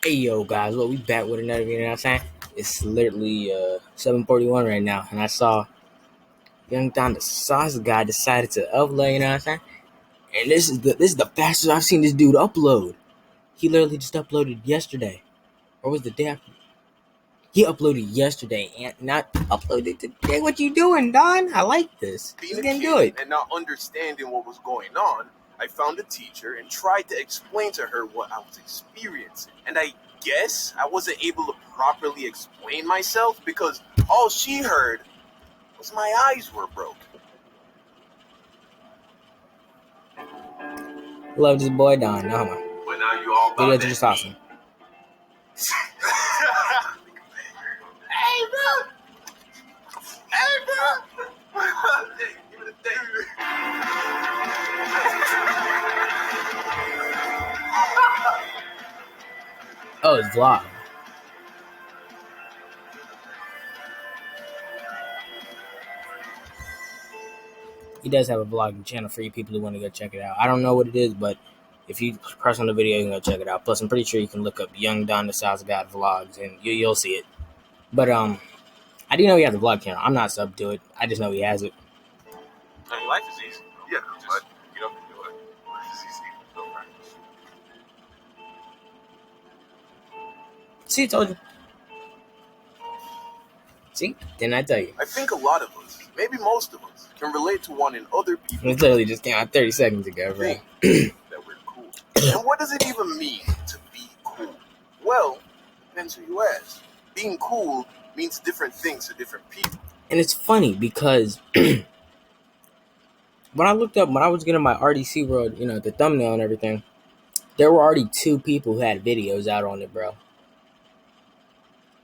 Hey yo guys, well we back with another video, you know what I'm saying? It's literally 7:41 right now, and I saw Young Don the Sauce guy decided to upload, you know what I'm saying? And this is the fastest I've seen this dude upload. He literally just uploaded yesterday. Or was the day after? He uploaded yesterday and not uploaded today. What you doing, Don? I like this. Being He's a gonna kid do it. and not understanding what was going on, I found a teacher and tried to explain to her what I was experiencing. And I guess I wasn't able to properly explain myself because all she heard was my eyes were broke. Love this boy, Don. No homo. But now you all Videos are just awesome. Hey, bro! Hey, bro! Give it a day. Oh, it's vlog. He does have a vlogging channel for you people who want to go check it out. I don't know what it is, but if you press on the video, you can go check it out. Plus, I'm pretty sure you can look up Young Don the South God vlogs, and you'll see it. But I didn't know he has a vlog channel. I'm not sub to it. I just know he has it. And life is easy. Yeah, just get up and do it. Life is easy. Don't practice. See, I told you. See, didn't I tell you? I think a lot of us, maybe most of us, can relate to one in other people. It literally just came out 30 seconds ago, bro. That we're cool. And what does it even mean to be cool? Well, depends who you ask. Being cool means different things to different people. And it's funny because when I looked up, when I was getting my RDC World, the thumbnail and everything, there were already 2 people who had videos out on it, bro.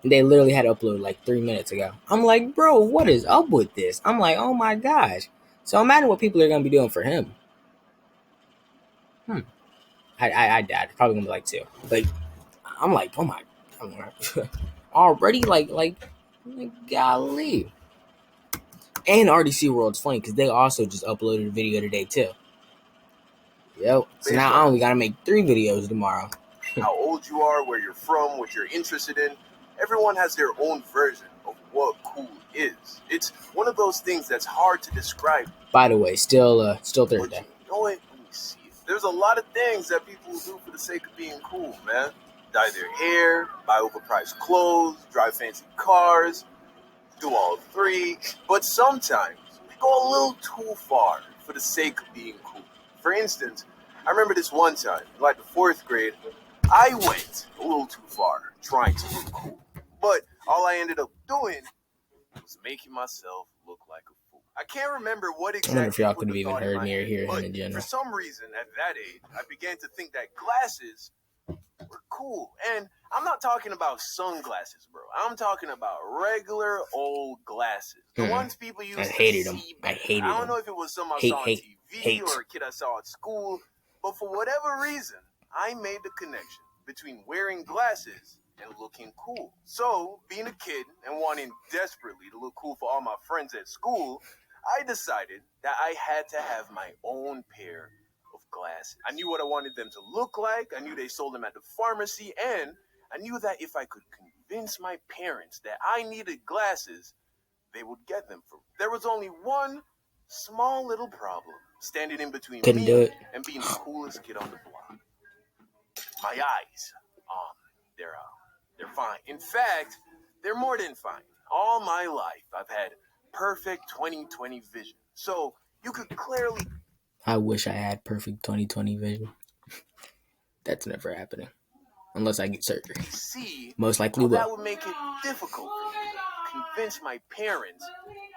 They literally had uploaded like 3 minutes ago. I'm like, bro, what is up with this? I'm like, oh my gosh. So imagine what people are gonna be doing for him. I doubt it. Probably gonna be like 2. But I'm like, oh my, already like golly. And RDC World's funny because they also just uploaded a video today too. Yep. So now I only gotta make 3 videos tomorrow. How old you are, where you're from, what you're interested in. Everyone has their own version of what cool is. It's one of those things that's hard to describe. By the way, still Thursday. But you know what? Let me see. There's a lot of things that people do for the sake of being cool, man. Dye their hair, buy overpriced clothes, drive fancy cars, do all 3. But sometimes we go a little too far for the sake of being cool. For instance, I remember this one time, like the 4th grade, I went a little too far trying to look cool. But all I ended up doing was making myself look like a fool. I can't remember what exactly. I wonder if y'all put could have the even thought in heard my me or head, hear him but in general. For some reason, at that age, I began to think that glasses were cool. And I'm not talking about sunglasses, bro. I'm talking about regular old glasses. The ones people used to hated them. see I better. hated I don't them. know if it was some I Hate, saw on hate, TV hate. or a kid I saw at school, but for whatever reason, I made the connection between wearing glasses and looking cool. So, being a kid and wanting desperately to look cool for all my friends at school, I decided that I had to have my own pair of glasses. I knew what I wanted them to look like, I knew they sold them at the pharmacy, and I knew that if I could convince my parents that I needed glasses, they would get them for me. There was only one small little problem standing in between Couldn't do me it. and being the coolest kid on the block. My eyes, they're fine. In fact, they're more than fine. All my life, I've had perfect 20/20 vision. So you could clearly. I wish I had perfect 20/20 vision. That's never happening. Unless I get surgery. See, most likely will. That would make it difficult for me to convince my parents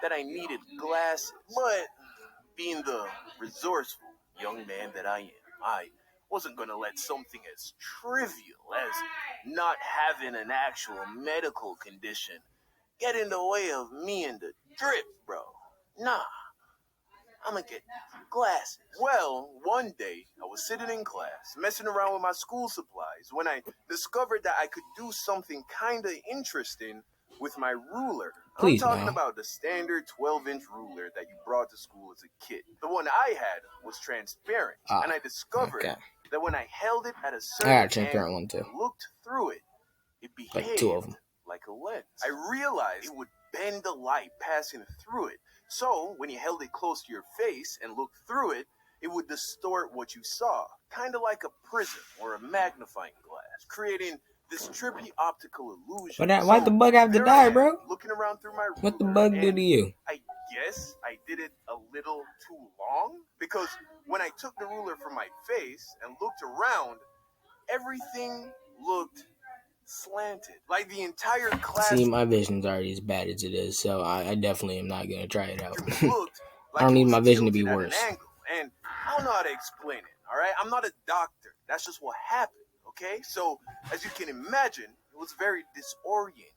that I needed glasses. But being the resourceful young man that I am, I wasn't going to let something as trivial as not having an actual medical condition get in the way of me and the drip, bro. Nah, I'm gonna get glasses. Well, one day I was sitting in class, messing around with my school supplies, when I discovered that I could do something kinda interesting with my ruler. Please, I'm talking no. about the standard 12-inch ruler that you brought to school as a kid. The one I had was transparent, and I discovered that when I held it at a certain angle, one too. looked through it, Like 2 of them. like a lens. I realized it would bend the light passing through it. So when you held it close to your face and looked through it, it would distort what you saw, kind of like a prism or a magnifying glass, creating this trippy optical illusion. Why'd the bug have to die, bro? Looking around through my ruler, What the bug do to you? I guess I did it a little too long, because when I took the ruler from my face and looked around, everything looked slanted. Like the entire class. See, my vision's already as bad as it is, so I definitely am not going to try it out. Looked like I don't it need was my vision to be tilted at worse. an angle. And I don't know how to explain it, all right? I'm not a doctor. That's just what happened, okay? So, as you can imagine, it was very disoriented.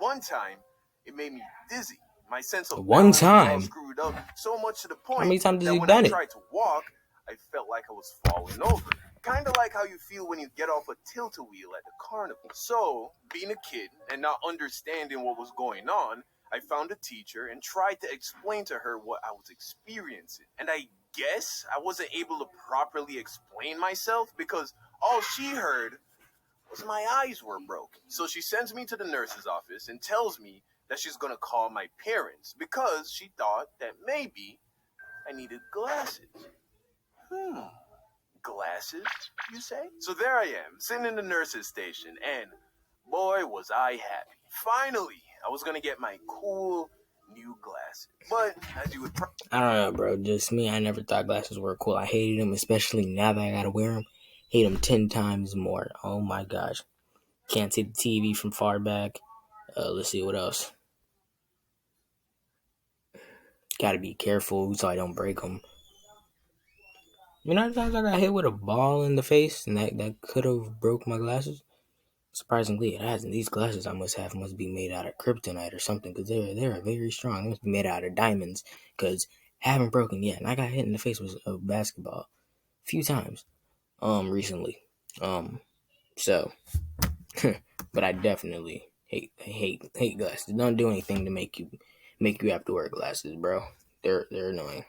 One time, it made me dizzy. My sense of balance was all screwed up so much to the point How many times that have you when done I it? tried to walk, I felt like I was falling over. Kind of like how you feel when you get off a tilt-a-wheel at the carnival. So, being a kid and not understanding what was going on, I found a teacher and tried to explain to her what I was experiencing. And I guess I wasn't able to properly explain myself because all she heard was my eyes were broken. So she sends me to the nurse's office and tells me that she's gonna call my parents because she thought that maybe I needed glasses. Glasses, you say? So there I am, sitting in the nurse's station, and boy, was I happy. Finally, I was gonna get my cool new glasses. But as you would I don't know, bro. Just me, I never thought glasses were cool. I hated them, especially now that I gotta wear them. Hate them 10 times more. Oh my gosh. Can't see the TV from far back. Let's see what else. Gotta be careful so I don't break them. You know, times I got hit with a ball in the face, and that could have broke my glasses. Surprisingly, it hasn't. These glasses I must be made out of kryptonite or something, because they're very strong. They must be made out of diamonds, because I haven't broken yet. And I got hit in the face with a basketball a few times, recently. So, but I definitely hate glasses. Don't do anything to make you have to wear glasses, bro. They're annoying.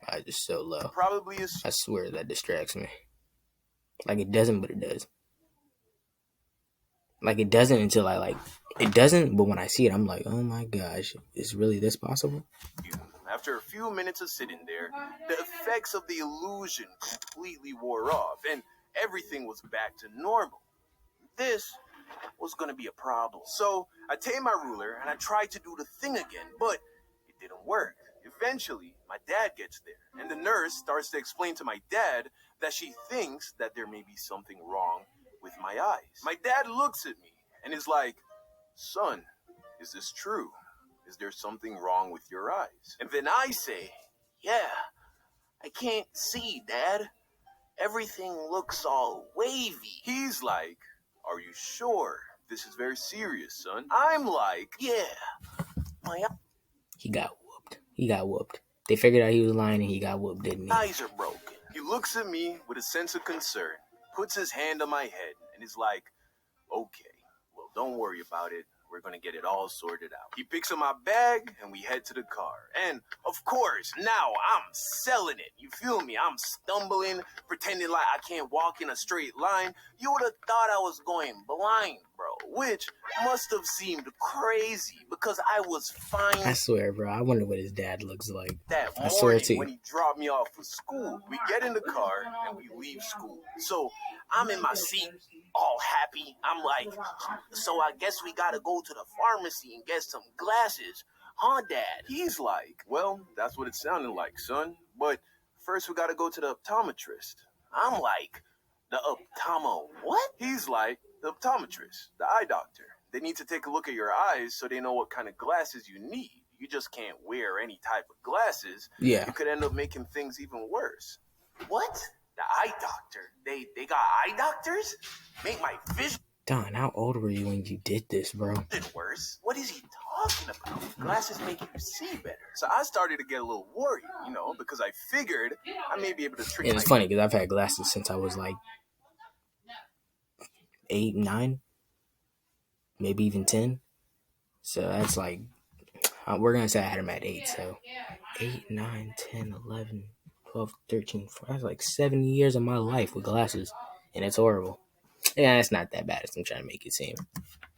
I just so low. probably I swear that distracts me. Like it doesn't, but it does. Like it doesn't until it doesn't, but when I see it, I'm like, oh my gosh, is really this possible? After a few minutes of sitting there, the effects of the illusion completely wore off, and everything was back to normal. This was going to be a problem. So I take my ruler and I tried to do the thing again, but it didn't work. Eventually, my dad gets there, and the nurse starts to explain to my dad that she thinks that there may be something wrong with my eyes. My dad looks at me and is like, son, is this true? Is there something wrong with your eyes? And then I say, yeah, I can't see, Dad. Everything looks all wavy. He's like, are you sure? This is very serious, son. I'm like, yeah, my He got whooped. They figured out he was lying and he got whooped, didn't he? eyes are broken. He looks at me with a sense of concern, puts his hand on my head, and is like, okay, well, don't worry about it. We're going to get it all sorted out. He picks up my bag, and we head to the car. And, of course, now I'm selling it. You feel me? I'm stumbling, pretending like I can't walk in a straight line. You would have thought I was going blind, bro, which must have seemed crazy because I was fine. I swear, bro. I wonder what his dad looks like. That I swear morning to you. when he dropped me off for school, we get in the car and we leave school. So I'm in my seat, all happy. I'm like, so I guess we gotta go to the pharmacy and get some glasses, huh, Dad? He's like, well, that's what it sounded like, son. But first we gotta go to the optometrist. I'm like, the what? He's like, the optometrist, the eye doctor. They need to take a look at your eyes so they know what kind of glasses you need. You just can't wear any type of glasses. Yeah. You could end up making things even worse. What? The eye doctor? They got eye doctors? Make my vision Don, how old were you when you did this, bro? worse? What is he talking about? Glasses make you see better. So I started to get a little worried, because I figured I may be able to trick And it's funny because I've had glasses since I was like 8, 9, maybe even 10. So that's like, we're going to say I had them at 8. So 8, 9, 10, 11, 12, 13, 14. That's like 7 years of my life with glasses. And it's horrible. Yeah, it's not that bad as I'm trying to make it seem.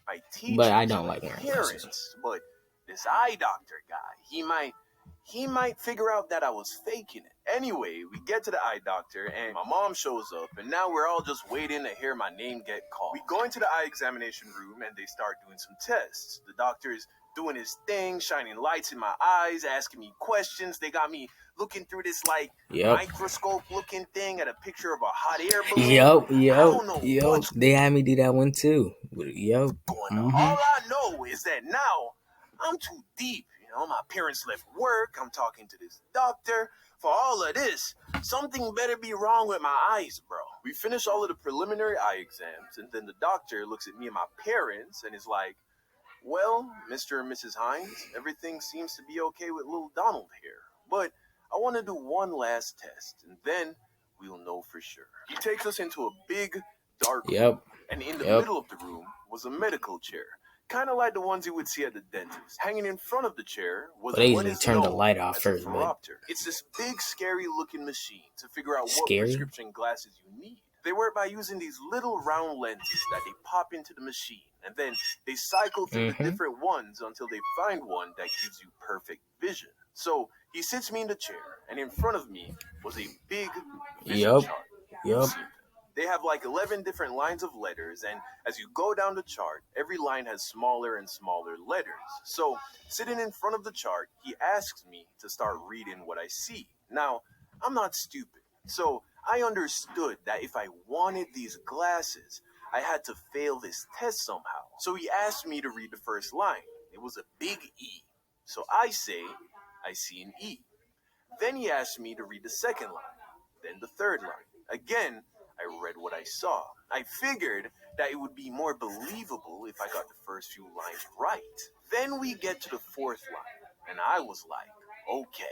My teachers, But I don't my like wearing glasses. parents, but this eye doctor guy, he might figure out that I was faking it. Anyway, we get to the eye doctor and my mom shows up and now we're all just waiting to hear my name get called. We go into the eye examination room and they start doing some tests. The doctor is doing his thing, shining lights in my eyes, asking me questions. They got me looking through this like microscope looking thing at a picture of a hot air balloon. I don't know what's They had me do that one too. Yup. going on. All I know is that now I'm too deep. You know, my parents left work. I'm talking to this doctor. For all of this, something better be wrong with my eyes, bro. We finish all of the preliminary eye exams, and then the doctor looks at me and my parents and is like, well, Mr. and Mrs. Hines, everything seems to be okay with little Donald here. But I want to do one last test, and then we'll know for sure. He takes us into a big, dark room, and in the middle of the room was a medical chair, kind of like the ones you would see at the dentist. Hanging in front of the chair was what is turn the known light off as first, a phoropter. It's this big, scary-looking machine to figure out what Scary? prescription glasses you need. They work by using these little round lenses that they pop into the machine, and then they cycle through the different ones until they find one that gives you perfect vision. So he sits me in the chair, and in front of me was a big vision chart. You've seen them. They have like 11 different lines of letters, and as you go down the chart, every line has smaller and smaller letters. So, sitting in front of the chart, he asks me to start reading what I see. Now, I'm not stupid, so I understood that if I wanted these glasses, I had to fail this test somehow. So he asked me to read the first line. It was a big E. So I say, I see an E. Then he asked me to read the second line, then the third line. Again, I read what I saw. I figured that it would be more believable if I got the first few lines right. Then we get to the fourth line, and I was like, okay,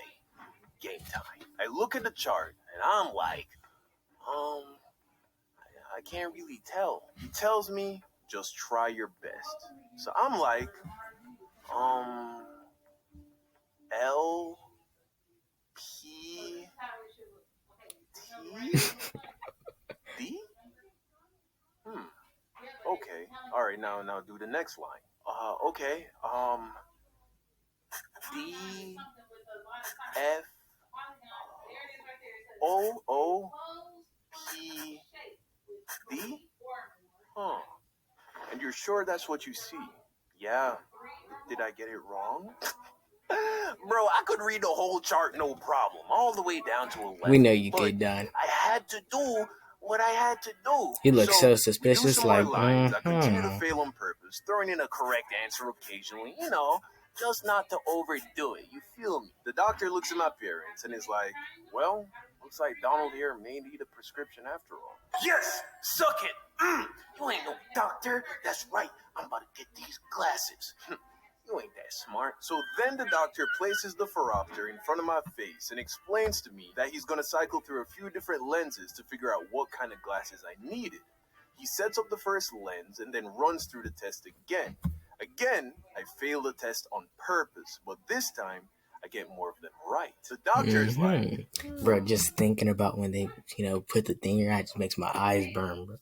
game time. I look at the chart, and I'm like, I can't really tell. He tells me, just try your best. So I'm like, L, P, T, D? Okay. All right, now do the next line. Okay. D, F, O, P, D? Huh. And you're sure that's what you see? Yeah. Did I get it wrong? Bro, I could read the whole chart no problem, all the way down to 11. We know you could, Don. I had to do what I had to do. He looks so suspicious, do some like, more lines. I continue to fail on purpose, throwing in a correct answer occasionally, just not to overdo it. You feel me? The doctor looks at my parents and is like, well, looks like Donald here may need a prescription after all. Yes! Suck it! You ain't no doctor. That's right. I'm about to get these glasses. You ain't that smart. So then the doctor places the phoropter in front of my face and explains to me that he's going to cycle through a few different lenses to figure out what kind of glasses I needed. He sets up the first lens and then runs through the test again. Again, I fail the test on purpose, but this time I get more of them right. The doctor is like, bro, just thinking about when they, put the thing in your eye just makes my eyes burn, bro.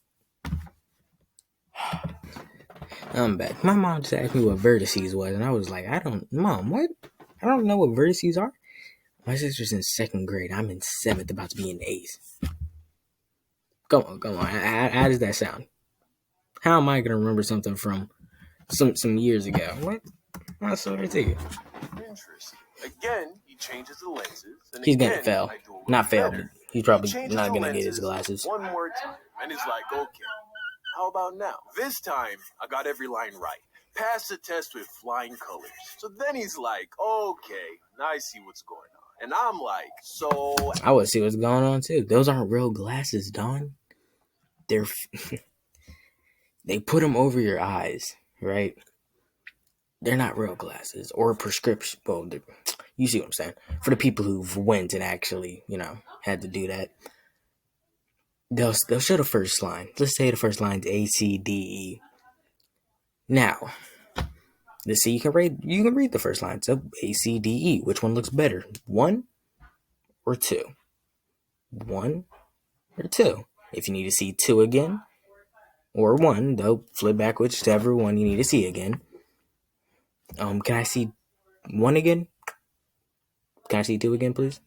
I'm back. My mom just asked me what vertices was, and I was like, Mom, what? I don't know what vertices are. My sister's in 2nd grade. I'm in 7th, about to be in 8th. Go on. How does that sound? How am I going to remember something from some years ago? What? That's so ridiculous. Interesting. Again, he changes the lenses. And he's going to fail. Not fail, but he's probably not going to get his glasses. One more time. And he's like, okay. How about now? This time, I got every line right. Passed the test with flying colors. So then he's like, okay, now I see what's going on. And I'm like, so... I would see what's going on, too. Those aren't real glasses, Don. They're... They put them over your eyes, right? They're not real glasses. Or prescription... Well, you see what I'm saying. For the people who've went and actually, had to do that. They'll show the first line. Let's say the first line's A, C, D, E. Now, let's see, you can read the first line. So A, C, D, E. Which one looks better? 1 or 2? 1 or 2? If you need to see 2 again, or 1, though. Flip back whichever one you need to see again. Can I see 1 again? Can I see 2 again, please?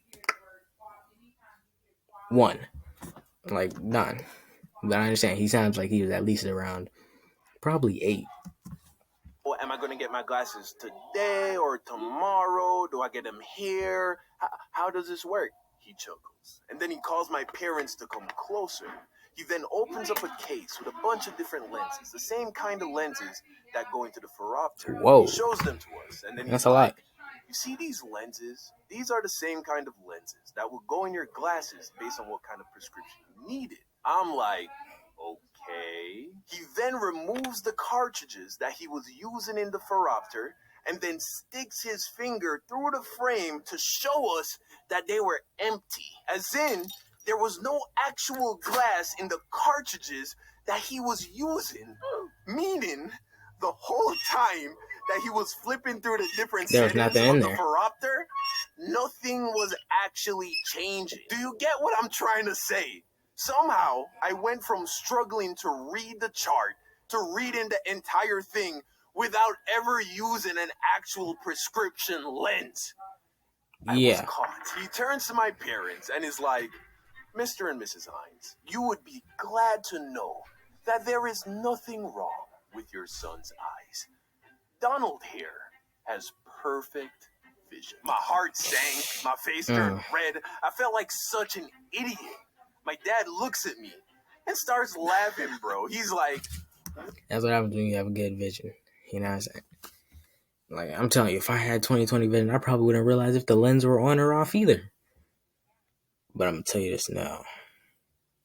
1. Like, done. But I understand. He sounds like he was at least around probably 8. Well, am I going to get my glasses today or tomorrow? Do I get them here? How does this work? He chuckles. And then he calls my parents to come closer. He then opens up a case with a bunch of different lenses, the same kind of lenses that go into the phoropter. Whoa. He shows them to us, and then he's That's a lot. you see these lenses? These are the same kind of lenses that will go in your glasses based on what kind of prescription you needed. I'm like, okay. He then removes the cartridges that he was using in the phoropter and then sticks his finger through the frame to show us that they were empty. As in, there was no actual glass in the cartridges that he was using. Meaning, the whole time that he was flipping through the different There was settings nothing of in the there. phoropter, nothing was actually changing. Do you get what I'm trying to say? Somehow, I went from struggling to read the chart to reading the entire thing without ever using an actual prescription lens. I was caught. He turns to my parents and is like, Mr. and Mrs. Hines, you would be glad to know that there is nothing wrong with your son's eyes. Donald here has perfect vision. My heart sank, my face turned red. I felt like such an idiot. My dad looks at me and starts laughing, bro. He's like, That's what happens when you have a good vision. You know what I'm saying? Like, I'm telling you, if I had 20/20 vision, I probably wouldn't realize if the lens were on or off either. But I'm gonna tell you this now.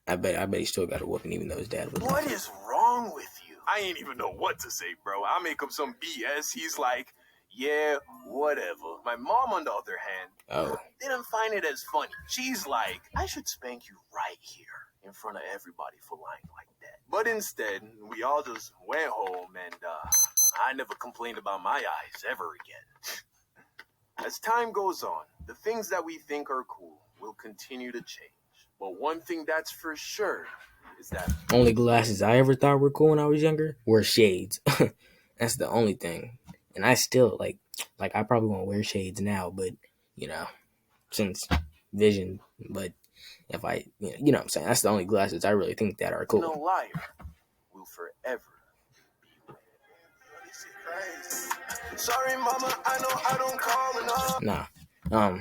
I bet he still got a whooping even though his dad was. What is wrong with you? I ain't even know what to say, bro. I make up some BS. He's like, yeah, whatever. My mom, on the other hand, didn't find it as funny. She's like, I should spank you right here in front of everybody for lying like that. But instead, we all just went home and I never complained about my eyes ever again. As time goes on, the things that we think are cool will continue to change. But one thing that's for sure is that only glasses I ever thought were cool when I was younger were shades. That's the only thing. And I still like I probably won't wear shades now, but you know, since vision. But if I, you know what I'm saying, that's the only glasses I really think that are cool. no liar will forever be crazy. Sorry, mama, I know I don't call enough. Nah.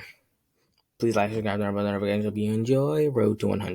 Please like, subscribe, turn on the notifications if you enjoy Road to 100.